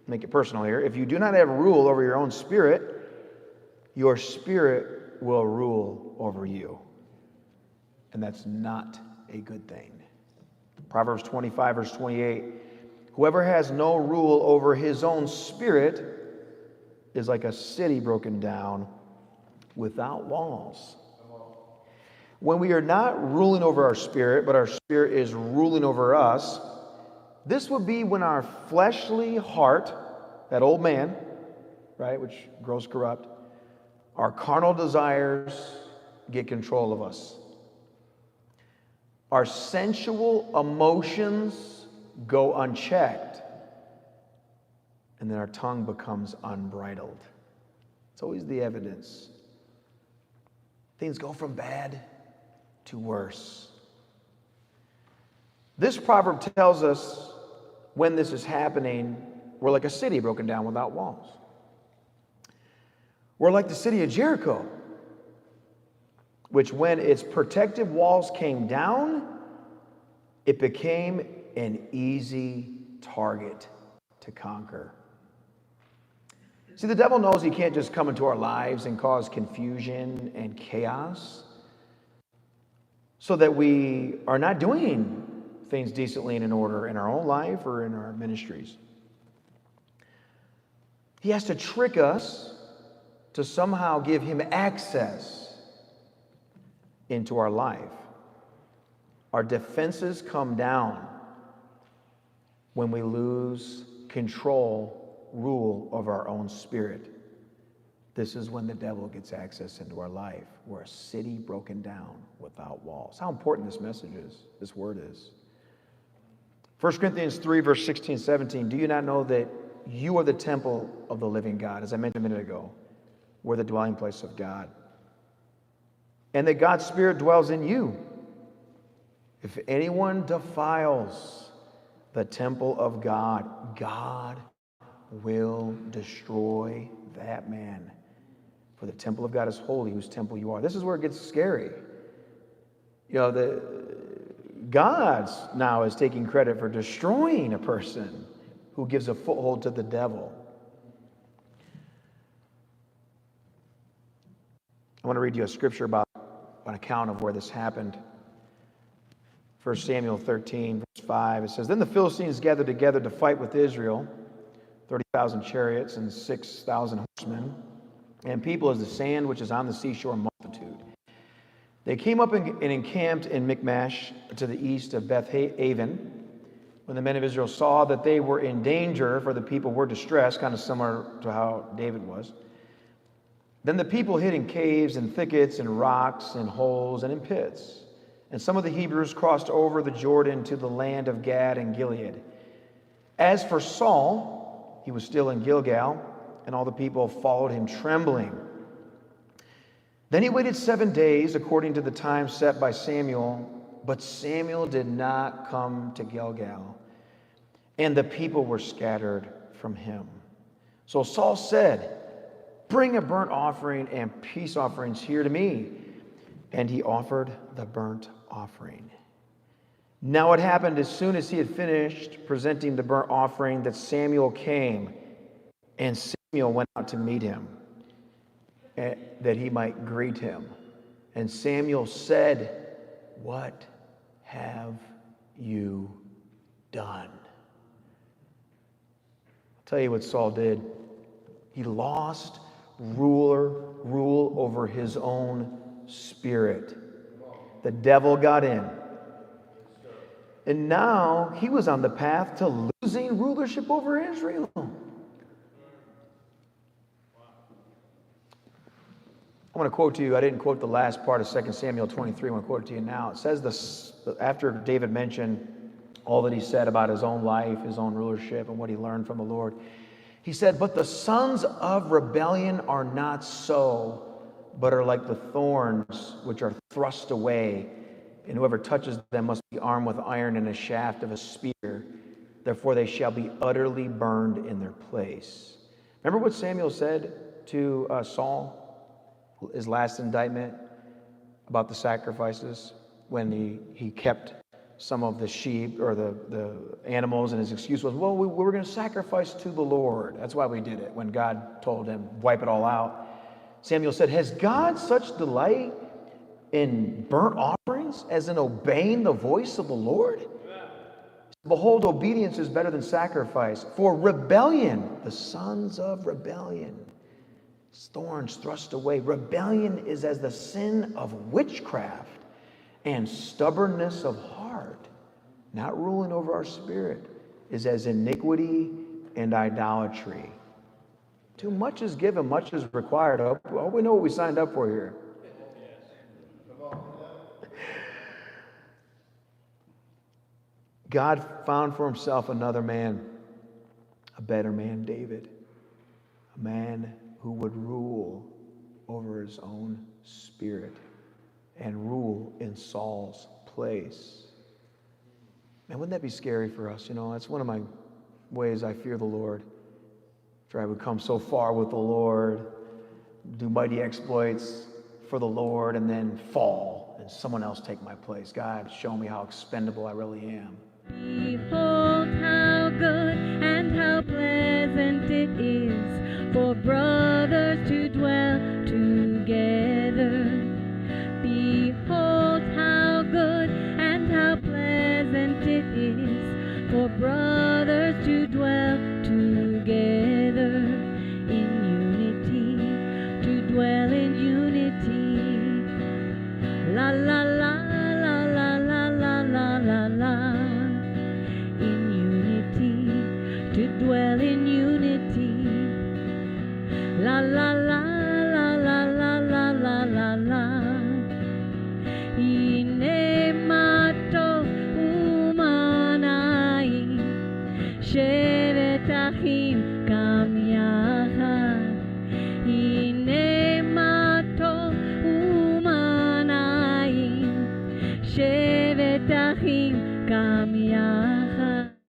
make it personal here. If you do not have rule over your own spirit, your spirit will rule over you. And that's not a good thing. Proverbs 25, verse 28. Whoever has no rule over his own spirit is like a city broken down without walls. When we are not ruling over our spirit, but our spirit is ruling over us, this would be when our fleshly heart, that old man, right, which grows corrupt, our carnal desires get control of us. Our sensual emotions go unchecked, and then our tongue becomes unbridled. It's always the evidence. Things go from bad to worse. This proverb tells us when this is happening, we're like a city broken down without walls. We're like the city of Jericho, which when its protective walls came down, it became an easy target to conquer. See, the devil knows he can't just come into our lives and cause confusion and chaos so that we are not doing things decently and in order in our own life or in our ministries. He has to trick us to somehow give him access into our life. Our defenses come down when we lose control, rule of our own spirit. This is when the devil gets access into our life. We're a city broken down without walls. How important this message is, this word is. 1 Corinthians 3, verse 16, 17. Do you not know that you are the temple of the living God? As I mentioned a minute ago, we're the dwelling place of God. And that God's Spirit dwells in you. If anyone defiles the temple of God, God will destroy that man. For the temple of God is holy, whose temple you are. This is where it gets scary. You know, God's now is taking credit for destroying a person who gives a foothold to the devil. I want to read you a scripture about an account of where this happened. 1 Samuel 13, verse 5, it says, Then the Philistines gathered together to fight with Israel, 30,000 chariots and 6,000 horsemen, and people as the sand which is on the seashore, multitude. They came up and encamped in Michmash to the east of Beth-aven. When the men of Israel saw that they were in danger, for the people were distressed, kind of similar to how David was, then the people hid in caves and thickets and rocks and holes and in pits. And some of the Hebrews crossed over the Jordan to the land of Gad and Gilead. As for Saul, he was still in Gilgal, and all the people followed him trembling. Then he waited 7 days according to the time set by Samuel, but Samuel did not come to Gilgal, and the people were scattered from him. So Saul said, Bring a burnt offering and peace offerings here to me. And he offered the burnt offering. Now it happened as soon as he had finished presenting the burnt offering that Samuel came, and Samuel went out to meet him, that he might greet him. And Samuel said, What have you done? I'll tell you what Saul did. He lost rule over his own spirit. The devil got in. And now he was on the path to losing rulership over Israel. I want to quote to you, I didn't quote the last part of 2 Samuel 23, I want to quote it to you now. It says this, after David mentioned all that he said about his own life, his own rulership, and what he learned from the Lord, he said, But the sons of rebellion are not so, but are like the thorns which are thrust away, and whoever touches them must be armed with iron and a shaft of a spear. Therefore they shall be utterly burned in their place. Remember what Samuel said to Saul, his last indictment about the sacrifices, when he kept some of the sheep or the animals, and his excuse was, well, we were going to sacrifice to the Lord. That's why we did it. When God told him, wipe it all out, Samuel said, has God such delight in burnt offerings as in obeying the voice of the Lord? Behold, obedience is better than sacrifice. For rebellion, the sons of rebellion, thorns thrust away. Rebellion is as the sin of witchcraft and stubbornness of heart, not ruling over our spirit, is as iniquity and idolatry. Too much is given, much is required. Oh, we know what we signed up for here. God found for himself another man, a better man, David, a man who would rule over his own spirit and rule in Saul's place. Man, wouldn't that be scary for us? You know, that's one of my ways I fear the Lord. After I would come so far with the Lord, do mighty exploits for the Lord, and then fall and someone else take my place. God, show me how expendable I really am. Behold, how good and how pleasant it is for brothers to dwell together. Behold, how good and how pleasant it is for brothers to dwell together in unity, to dwell in unity. La la la la la la la la la la. To dwell in unity, la la la la la la la la la la. Ine mato umanai, shevet achim kam yachad. Ine mato umanai, shevet achim kam yachad.